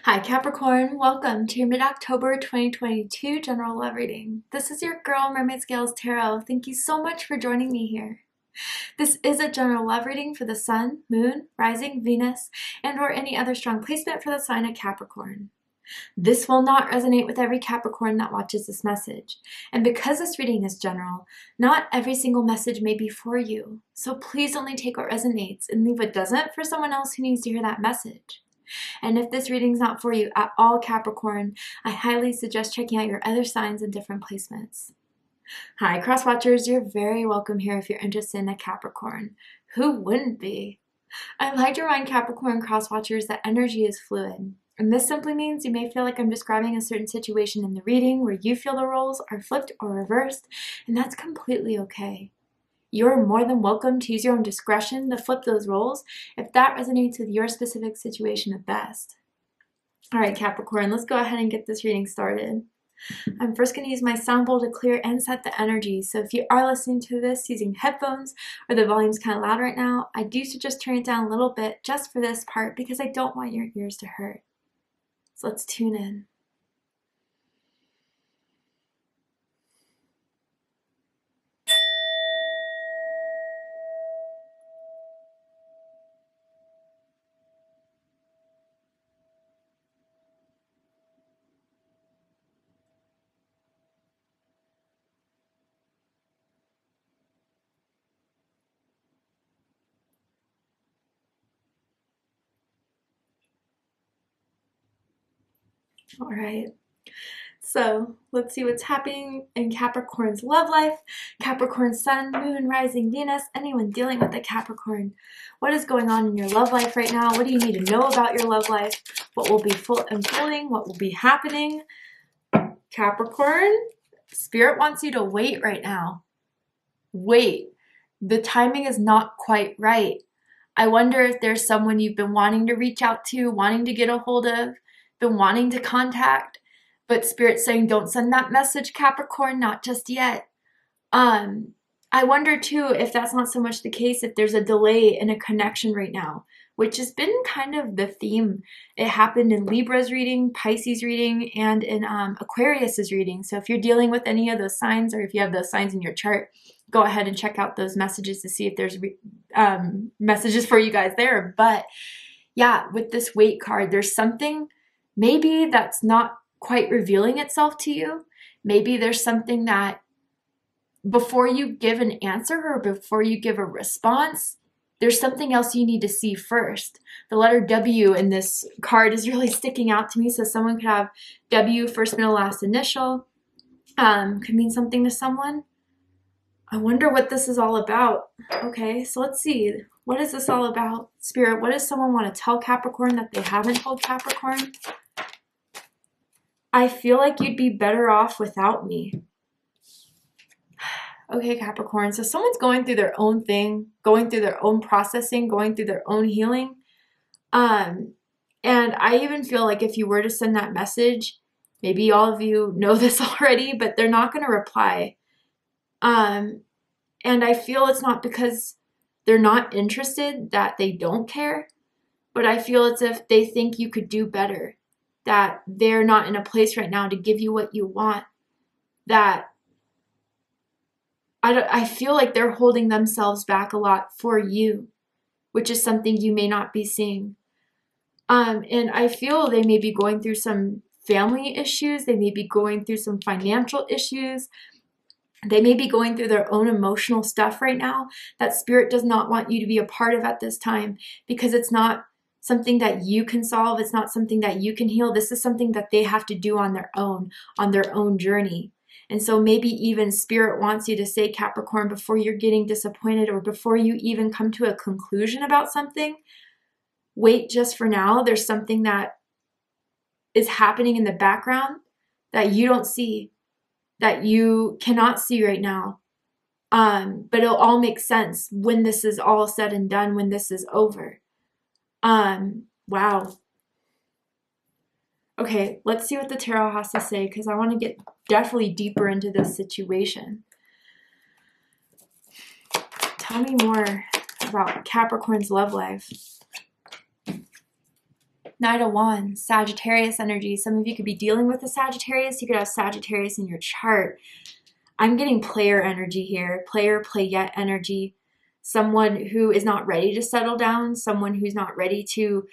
Hi Capricorn, welcome to your mid-October 2022 general love reading. This is your girl Mermaid Scales Tarot. Thank you so much for joining me here. This is a general love reading for the Sun, Moon, Rising, Venus, and or any other strong placement for the sign of Capricorn. This will not resonate with every Capricorn that watches this message. And because this reading is general, not every single message may be for you. So please only take what resonates and leave what doesn't for someone else who needs to hear that message. And if this reading's not for you at all, Capricorn, I highly suggest checking out your other signs and different placements. Hi, cross watchers, you're very welcome here if you're interested in a Capricorn. Who wouldn't be? I like to remind Capricorn cross watchers that energy is fluid. And this simply means you may feel like I'm describing a certain situation in the reading where you feel the roles are flipped or reversed, and that's completely okay. You're more than welcome to use your own discretion to flip those roles if that resonates with your specific situation at best. All right, Capricorn, let's go ahead and get this reading started. I'm first going to use my sound bowl to clear and set the energy. So if you are listening to this using headphones or the volume's kind of loud right now, I do suggest turning it down a little bit just for this part because I don't want your ears to hurt. So let's tune in. All right. So let's see what's happening in Capricorn's love life. Capricorn Sun, Moon, Rising, Venus, anyone dealing with a Capricorn. What is going on in your love life right now? What do you need to know about your love life? What will be unfolding? What will be happening? Capricorn, Spirit wants you to wait right now. Wait. The timing is not quite right. I wonder if there's someone you've been wanting to reach out to, wanting to get a hold of, been wanting to contact, but Spirit's saying don't send that message, Capricorn, not just yet. I wonder too if that's not so much the case, if there's a delay in a connection right now, which has been kind of the theme. It happened in Libra's reading, Pisces reading, and in Aquarius's reading. So if you're dealing with any of those signs, or if you have those signs in your chart, go ahead and check out those messages to see if there's messages for you guys there. But yeah, with this wait card, there's something maybe that's not quite revealing itself to you. Maybe there's something that before you give an answer or before you give a response, there's something else you need to see first. The letter W in this card is really sticking out to me. So someone could have W, first, middle, last initial. Could mean something to someone. I wonder what this is all about. Okay, so let's see. What is this all about? Spirit, what does someone want to tell Capricorn that they haven't told Capricorn? I feel like you'd be better off without me. Okay, Capricorn, so someone's going through their own thing, going through their own processing, going through their own healing. And I even feel like if you were to send that message, maybe all of you know this already, but they're not going to reply. And I feel it's not because they're not interested that they don't care, but I feel it's if they think you could do better, that they're not in a place right now to give you what you want, that I feel like they're holding themselves back a lot for you, which is something you may not be seeing. And I feel they may be going through some family issues. They may be going through some financial issues. They may be going through their own emotional stuff right now that Spirit does not want you to be a part of at this time, because it's not something that you can solve. It's not something that you can heal. This is something that they have to do on their own journey. And so maybe even Spirit wants you to say, Capricorn, before you're getting disappointed or before you even come to a conclusion about something, wait just for now. There's something that is happening in the background that you don't see, that you cannot see right now. But it'll all make sense when this is all said and done, when this is over. Wow. Okay, let's see what the tarot has to say, because I want to get definitely deeper into this situation. Tell me more about Capricorn's love life. Knight of Wands, Sagittarius energy. Some of you could be dealing with a Sagittarius. You could have Sagittarius in your chart. I'm getting player energy here. Player, play yet energy. Someone who is not ready to settle down. Someone who's not ready to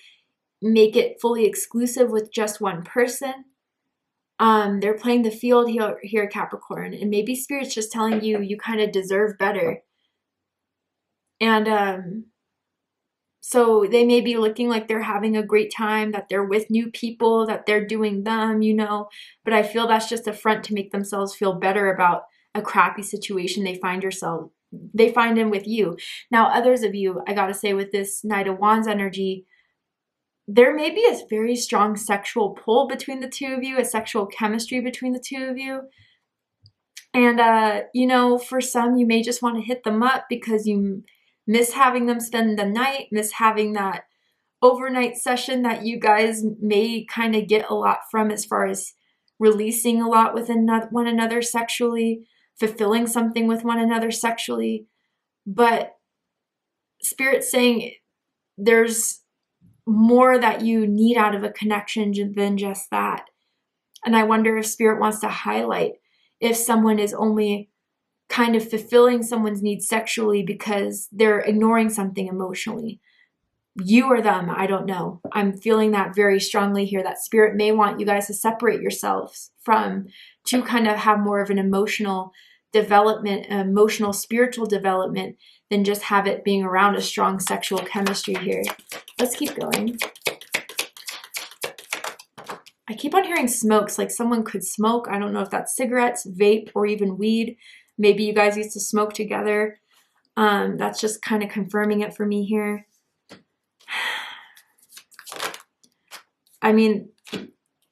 make it fully exclusive with just one person. They're playing the field here, Capricorn. And maybe Spirit's just telling you, you kind of deserve better. And so they may be looking like they're having a great time, that they're with new people, that they're doing them, you know. But I feel that's just a front to make themselves feel better about a crappy situation they find in with you. Now, others of you, I gotta say, with this Knight of Wands energy, there may be a very strong sexual pull between the two of you, a sexual chemistry between the two of you. And, you know, for some, you may just want to hit them up because you miss having them spend the night, miss having that overnight session that you guys may kind of get a lot from, as far as releasing a lot with one another sexually, fulfilling something with one another sexually. But Spirit's saying there's more that you need out of a connection than just that. And I wonder if Spirit wants to highlight if someone is only kind of fulfilling someone's needs sexually because they're ignoring something emotionally. You or them, I don't know. I'm feeling that very strongly here, that Spirit may want you guys to separate yourselves to kind of have more of an emotional development, emotional, spiritual development, than just have it being around a strong sexual chemistry here. Let's keep going. I keep on hearing smokes, like someone could smoke. I don't know if that's cigarettes, vape, or even weed. Maybe you guys used to smoke together. That's just kind of confirming it for me here. I mean,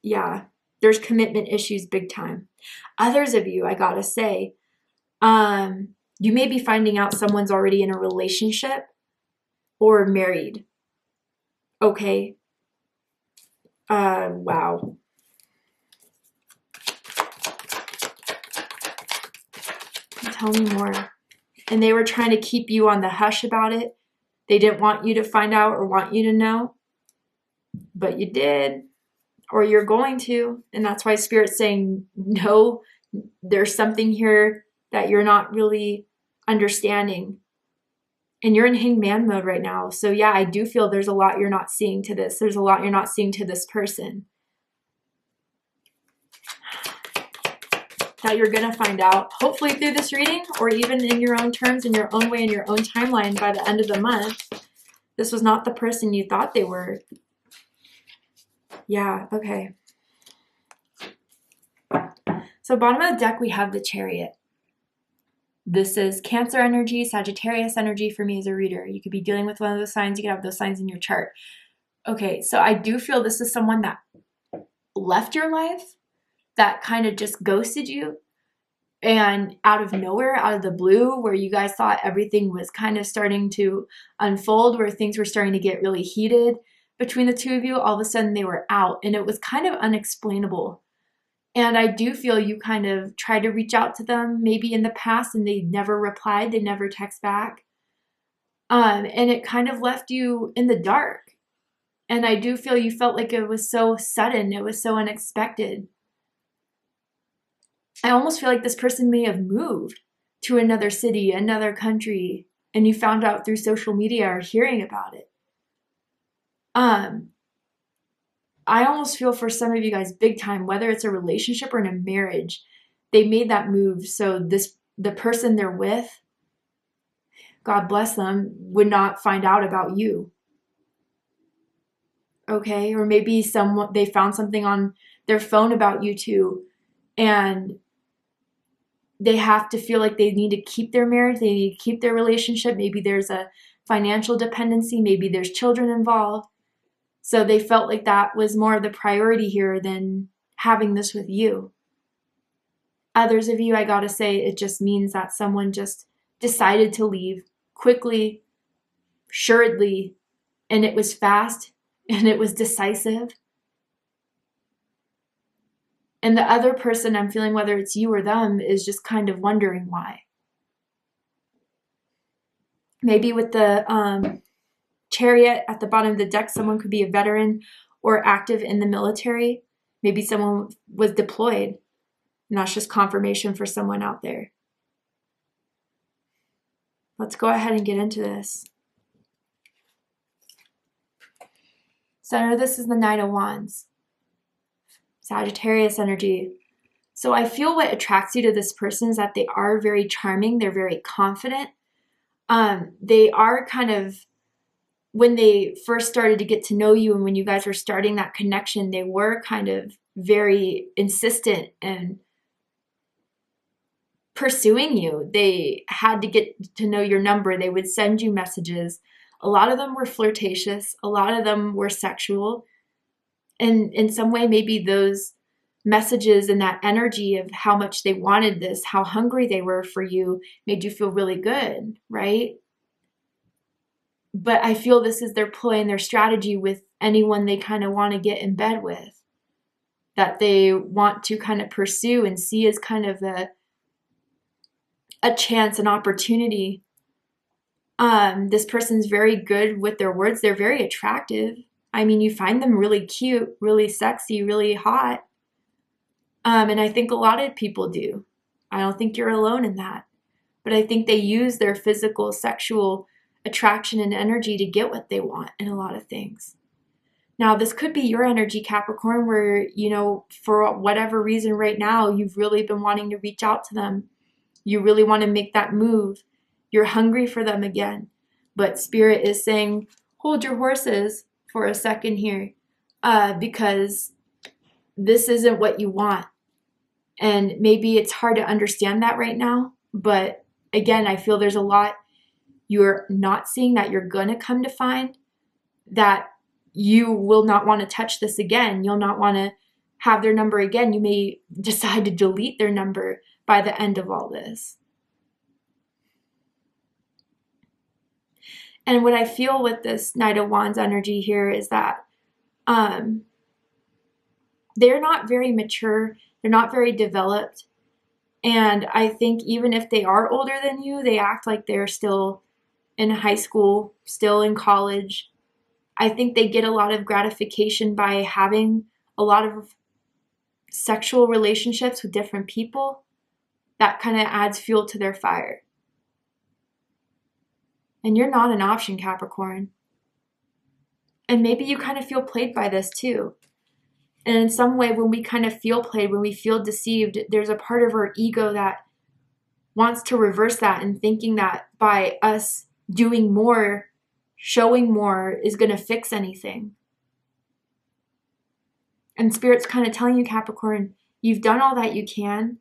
yeah, there's commitment issues big time. Others of you, I gotta say, you may be finding out someone's already in a relationship or married. Okay. Wow. Tell me more. And they were trying to keep you on the hush about it. They didn't want you to find out or want you to know. But you did. Or you're going to. And that's why Spirit's saying, no, there's something here that you're not really understanding. And you're in hangman mode right now. So yeah, I do feel there's a lot you're not seeing to this. There's a lot you're not seeing to this person that you're going to find out, hopefully through this reading, or even in your own terms, in your own way, in your own timeline by the end of the month. This was not the person you thought they were. Yeah, okay. So bottom of the deck, we have the Chariot. This is Cancer energy, Sagittarius energy for me as a reader. You could be dealing with one of those signs. You could have those signs in your chart. Okay, so I do feel this is someone that left your life, that kind of just ghosted you, and out of nowhere, out of the blue, where you guys thought everything was kind of starting to unfold, where things were starting to get really heated between the two of you, all of a sudden they were out, and it was kind of unexplainable. And I do feel you kind of tried to reach out to them maybe in the past, and they never replied, they never text back. And it kind of left you in the dark. And I do feel you felt like it was so sudden, it was so unexpected. I almost feel like this person may have moved to another city, another country, and you found out through social media or hearing about it. I almost feel for some of you guys big time, whether it's a relationship or in a marriage, they made that move so the person they're with, God bless them, would not find out about you. Okay, or maybe they found something on their phone about you too, and they have to feel like they need to keep their marriage, they need to keep their relationship. Maybe there's a financial dependency, maybe there's children involved. So they felt like that was more of the priority here than having this with you. Others of you, I gotta say, it just means that someone just decided to leave quickly, assuredly, and it was fast, and it was decisive. And the other person, I'm feeling, whether it's you or them, is just kind of wondering why. Maybe with the Chariot at the bottom of the deck, someone could be a veteran or active in the military. Maybe someone was deployed, and that's just confirmation for someone out there. Let's go ahead and get into this. So this is the Knight of Wands. Sagittarius energy. So I feel what attracts you to this person is that they are very charming. They're very confident. They are kind of, when they first started to get to know you and when you guys were starting that connection, they were kind of very insistent and pursuing you. They had to get to know your number. They would send you messages. A lot of them were flirtatious. A lot of them were sexual. And in some way, maybe those messages and that energy of how much they wanted this, how hungry they were for you, made you feel really good, right? But I feel this is their ploy and their strategy with anyone they kind of want to get in bed with, that they want to kind of pursue and see as kind of a chance, an opportunity. This person's very good with their words. They're very attractive. I mean, you find them really cute, really sexy, really hot. And I think a lot of people do. I don't think you're alone in that. But I think they use their physical, sexual attraction and energy to get what they want in a lot of things. Now, this could be your energy, Capricorn, where, you know, for whatever reason right now, you've really been wanting to reach out to them. You really want to make that move. You're hungry for them again. But Spirit is saying, hold your horses for a second here, because this isn't what you want. And maybe it's hard to understand that right now. But again, I feel there's a lot you're not seeing that you're going to come to find, that you will not want to touch this again. You'll not want to have their number again. You may decide to delete their number by the end of all this. And what I feel with this Knight of Wands energy here is that they're not very mature. They're not very developed. And I think even if they are older than you, they act like they're still in high school, still in college. I think they get a lot of gratification by having a lot of sexual relationships with different people. That kind of adds fuel to their fire. And you're not an option, Capricorn. And maybe you kind of feel played by this too. And in some way, when we kind of feel played, when we feel deceived, there's a part of our ego that wants to reverse that and thinking that by us doing more, showing more is going to fix anything. And Spirit's kind of telling you, Capricorn, you've done all that you can.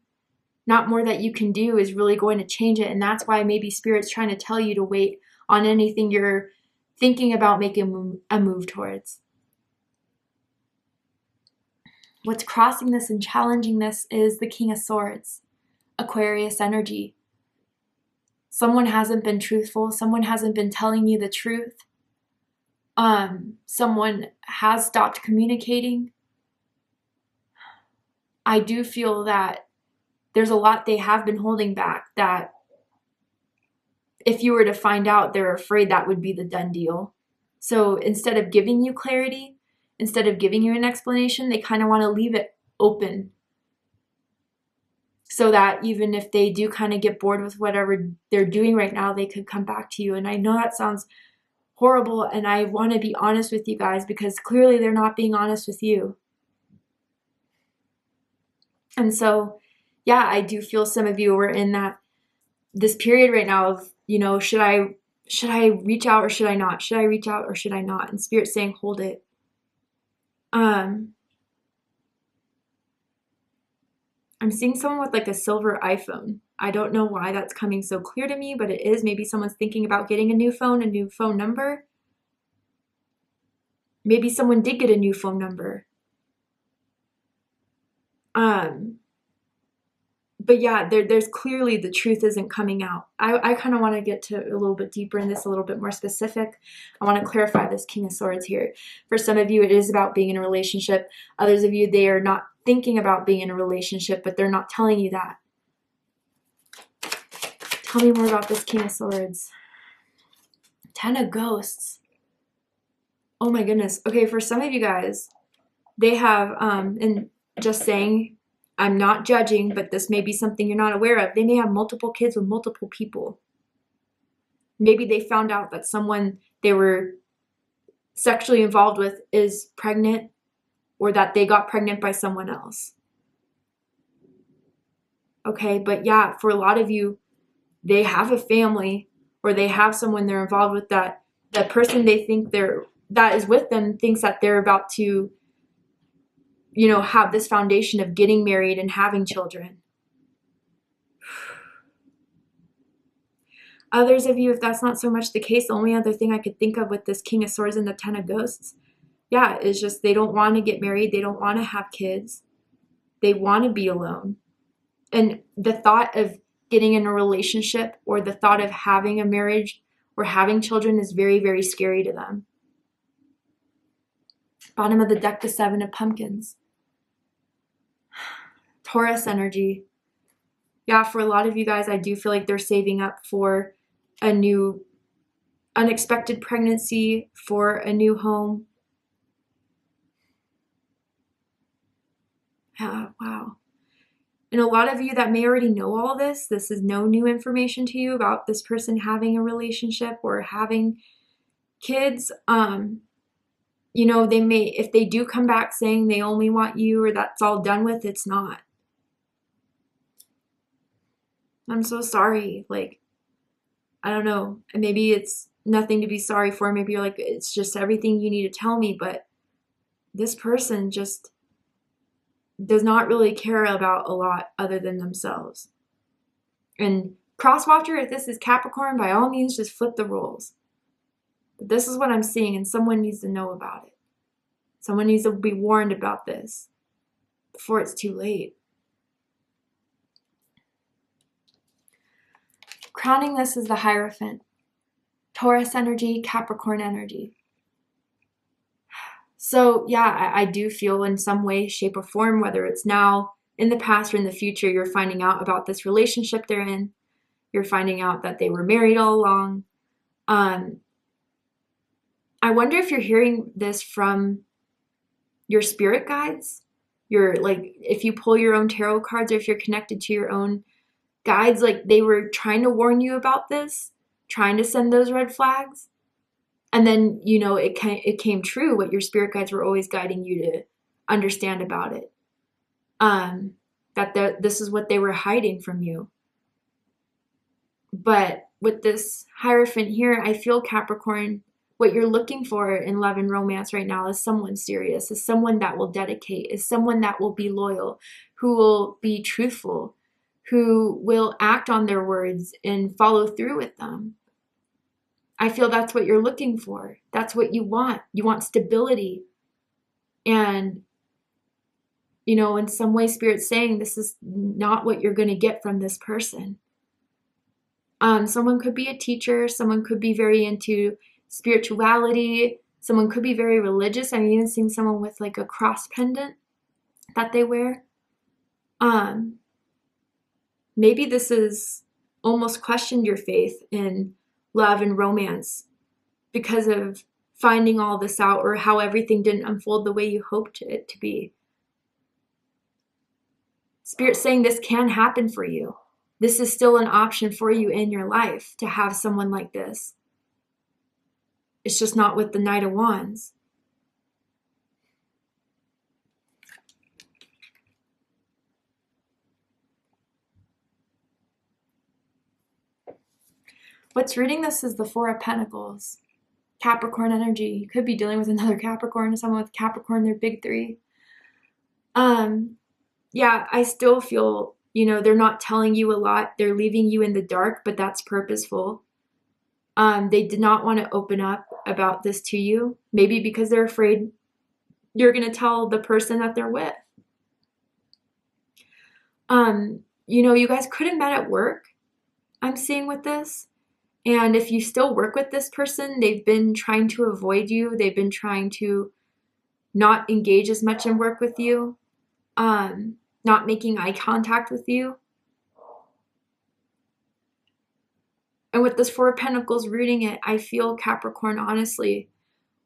Not more that you can do is really going to change it. And that's why maybe Spirit's trying to tell you to wait on anything you're thinking about making a move towards. What's crossing this and challenging this is the King of Swords, Aquarius energy. Someone hasn't been truthful. Someone hasn't been telling you the truth. Someone has stopped communicating. I do feel that there's a lot they have been holding back, that if you were to find out, they're afraid that would be the done deal. So instead of giving you clarity, instead of giving you an explanation, they kind of want to leave it open, so that even if they do kind of get bored with whatever they're doing right now, they could come back to you. And I know that sounds horrible, and I want to be honest with you guys because clearly they're not being honest with you. And so, yeah, I do feel some of you are in this period right now of, you know, should I reach out or should I not? Should I reach out or should I not? And Spirit's saying, hold it. I'm seeing someone with like a silver iPhone. I don't know why that's coming so clear to me, but it is. Maybe someone's thinking about getting a new phone number. Maybe someone did get a new phone number. But yeah, there's clearly the truth isn't coming out. I kind of want to get to a little bit deeper in this, a little bit more specific. I want to clarify this King of Swords here. For some of you, it is about being in a relationship. Others of you, they are not thinking about being in a relationship, but they're not telling you that. Tell me more about this King of Swords. Ten of Ghosts. Oh my goodness. Okay, for some of you guys, they have, and just saying, I'm not judging, but this may be something you're not aware of. They may have multiple kids with multiple people. Maybe they found out that someone they were sexually involved with is pregnant, or that they got pregnant by someone else. Okay, but yeah, for a lot of you, they have a family, or they have someone they're involved with, that the person they think that is with them thinks that they're about to, you know, have this foundation of getting married and having children. Others of you, if that's not so much the case, the only other thing I could think of with this King of Swords and the Ten of Ghosts, yeah, is just they don't want to get married. They don't want to have kids. They want to be alone. And the thought of getting in a relationship, or the thought of having a marriage or having children, is very, very scary to them. Bottom of the deck, the Seven of Pumpkins. Taurus energy. Yeah, for a lot of you guys, I do feel like they're saving up for a new unexpected pregnancy, for a new home. Yeah, wow. And a lot of you that may already know all this is no new information to you about this person having a relationship or having kids. You know, they may, if they do come back saying they only want you, or that's all done with, it's not. I'm so sorry. Like, I don't know. Maybe it's nothing to be sorry for. Maybe you're like, it's just everything you need to tell me. But this person just does not really care about a lot other than themselves. And cross-watcher, if this is Capricorn, by all means, just flip the roles. But this is what I'm seeing, and someone needs to know about it. Someone needs to be warned about this before it's too late. Crowning this is the Hierophant. Taurus energy, Capricorn energy. So yeah, I do feel in some way, shape, or form, whether it's now, in the past, or in the future, you're finding out about this relationship they're in. You're finding out that they were married all along. I wonder if you're hearing this from your spirit guides. If you pull your own tarot cards, or if you're connected to your own guides, like they were trying to warn you about this, trying to send those red flags. And then, you know, it came true, what your spirit guides were always guiding you to understand about it. This is what they were hiding from you. But with this Hierophant here, I feel, Capricorn, what you're looking for in love and romance right now is someone serious, is someone that will dedicate, is someone that will be loyal, who will be truthful, who will act on their words and follow through with them. I feel that's what you're looking for. That's what you want. You want stability. And, you know, in some way, Spirit's saying this is not what you're going to get from this person. Someone could be a teacher. Someone could be very into spirituality. Someone could be very religious. I'm even seeing someone with like a cross pendant that they wear. Maybe this is almost questioned your faith in love and romance because of finding all this out, or how everything didn't unfold the way you hoped it to be. Spirit's saying this can happen for you. This is still an option for you in your life to have someone like this. It's just not with the Knight of Wands. What's reading this is the Four of Pentacles. Capricorn energy. You could be dealing with another Capricorn, someone with Capricorn, their big three. Yeah, I still feel, you know, they're not telling you a lot. They're leaving you in the dark, but that's purposeful. They did not want to open up about this to you. Maybe because they're afraid you're going to tell the person that they're with. You know, you guys could have met at work, I'm seeing with this. And if you still work with this person, they've been trying to avoid you. They've been trying to not engage as much in work with you. Not making eye contact with you. And with this Four of Pentacles rooting it, I feel, Capricorn, honestly,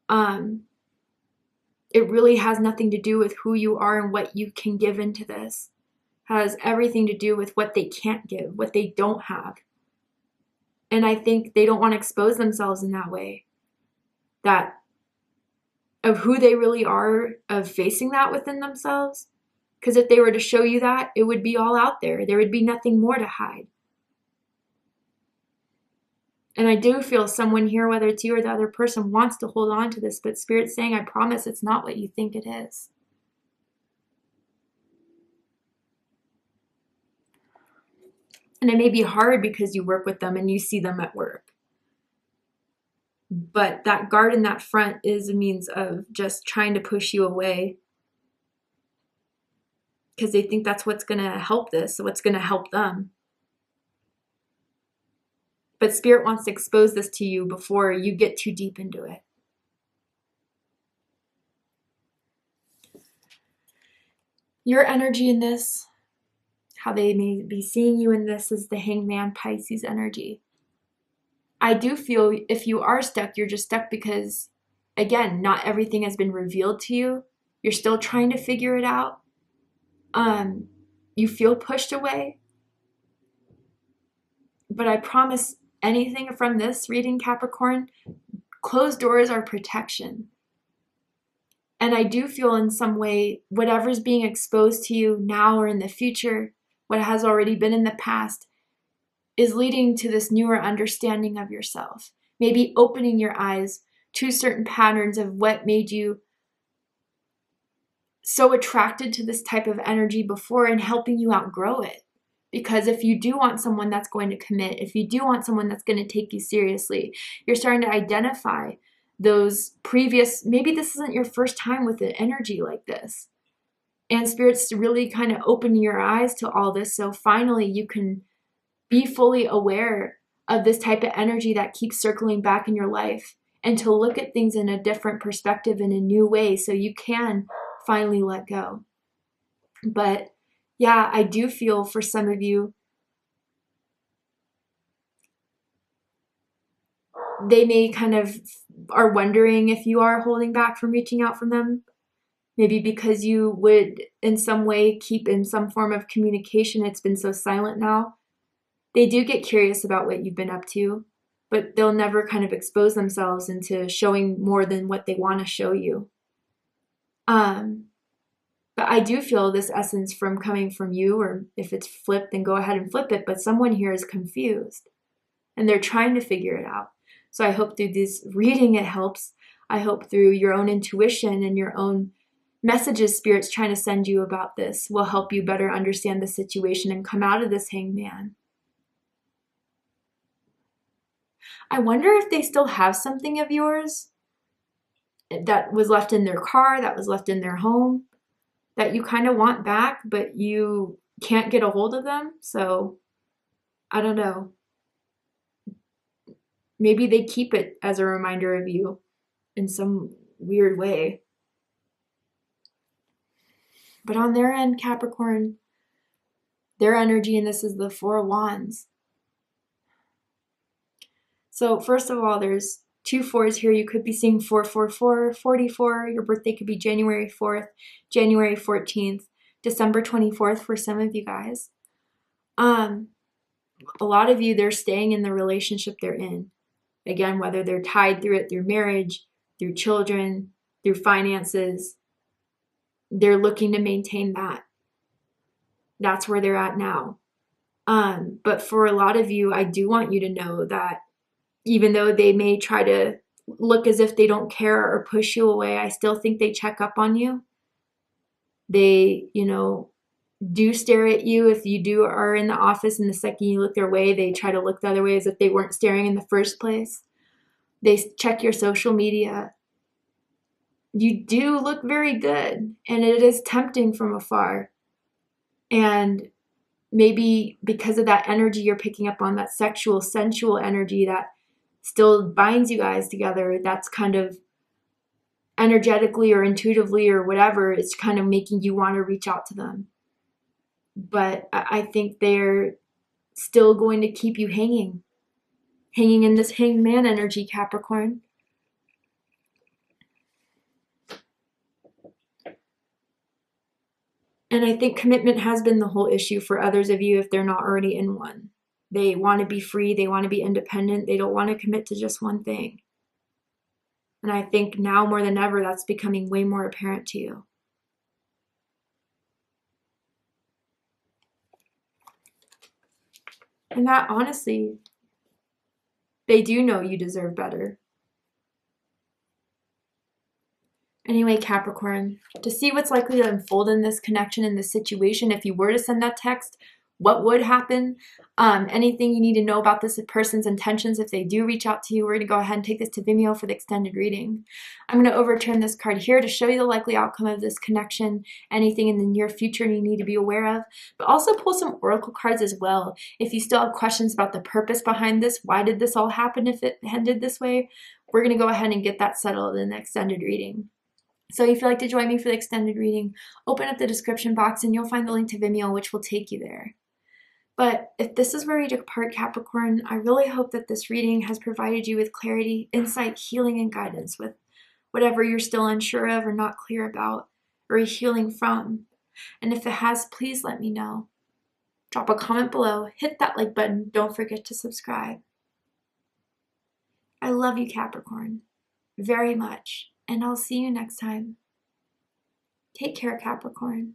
It really has nothing to do with who you are and what you can give into this. It has everything to do with what they can't give, what they don't have. And I think they don't want to expose themselves in that way. That of who they really are, of facing that within themselves. Because if they were to show you that, it would be all out there. There would be nothing more to hide. And I do feel someone here, whether it's you or the other person, wants to hold on to this, but Spirit's saying, I promise it's not what you think it is. And it may be hard because you work with them and you see them at work. But that guard in that front is a means of just trying to push you away. Because they think that's what's going to help this, what's going to help them. But Spirit wants to expose this to you before you get too deep into it. Your energy in this, how they may be seeing you in this, is the Hangman Pisces energy. I do feel if you are stuck, you're just stuck because, again, not everything has been revealed to you. You're still trying to figure it out. You feel pushed away. But I promise anything from this reading, Capricorn, closed doors are protection. And I do feel in some way, whatever's being exposed to you now or in the future, what has already been in the past, is leading to this newer understanding of yourself. Maybe opening your eyes to certain patterns of what made you so attracted to this type of energy before and helping you outgrow it. Because if you do want someone that's going to commit, if you do want someone that's going to take you seriously, you're starting to identify those previous, maybe this isn't your first time with an energy like this. And Spirit's really kind of opening your eyes to all this. So finally you can be fully aware of this type of energy that keeps circling back in your life and to look at things in a different perspective in a new way so you can finally let go. But yeah, I do feel for some of you, they may kind of are wondering if you are holding back from reaching out from them. Maybe because you would in some way keep in some form of communication. It's been so silent now. They do get curious about what you've been up to, but they'll never kind of expose themselves into showing more than what they want to show you. But I do feel this essence from coming from you, or if it's flipped, then go ahead and flip it. But someone here is confused and they're trying to figure it out. So I hope through this reading it helps. I hope through your own intuition and your own messages Spirit's trying to send you about this will help you better understand the situation and come out of this Hangman. I wonder if they still have something of yours that was left in their car, that was left in their home, that you kind of want back, but you can't get a hold of them. So I don't know. Maybe they keep it as a reminder of you in some weird way. But on their end, Capricorn, their energy in this is the Four of Wands. So first of all, there's 2 4s here. You could be seeing 444, 44. Your birthday could be January 4th, January 14th, December 24th for some of you guys. A lot of you, they're staying in the relationship they're in. Again, whether they're tied through it through marriage, through children, through finances, they're looking to maintain that. That's where they're at now. But for a lot of you, I do want you to know that even though they may try to look as if they don't care or push you away, I still think they check up on you. They, do stare at you. If you are in the office and the second you look their way, they try to look the other way as if they weren't staring in the first place. They check your social media. You do look very good, and it is tempting from afar. And maybe because of that energy you're picking up on, that sexual, sensual energy that still binds you guys together, that's kind of energetically or intuitively or whatever, it's kind of making you want to reach out to them. But I think they're still going to keep you hanging in this Hangman energy, Capricorn. And I think commitment has been the whole issue for others of you if they're not already in one. They want to be free. They want to be independent. They don't want to commit to just one thing. And I think now more than ever, that's becoming way more apparent to you. And that, honestly, they do know you deserve better. Anyway, Capricorn, to see what's likely to unfold in this connection, in this situation, if you were to send that text, what would happen, anything you need to know about this person's intentions if they do reach out to you, we're going to go ahead and take this to Vimeo for the extended reading. I'm going to overturn this card here to show you the likely outcome of this connection, anything in the near future you need to be aware of, but also pull some oracle cards as well. If you still have questions about the purpose behind this, why did this all happen if it ended this way, we're going to go ahead and get that settled in the extended reading. So if you'd like to join me for the extended reading, open up the description box and you'll find the link to Vimeo, which will take you there. But if this is where you depart, Capricorn, I really hope that this reading has provided you with clarity, insight, healing, and guidance with whatever you're still unsure of or not clear about or healing from. And if it has, please let me know. Drop a comment below, hit that like button, don't forget to subscribe. I love you, Capricorn, very much, and I'll see you next time. Take care, Capricorn.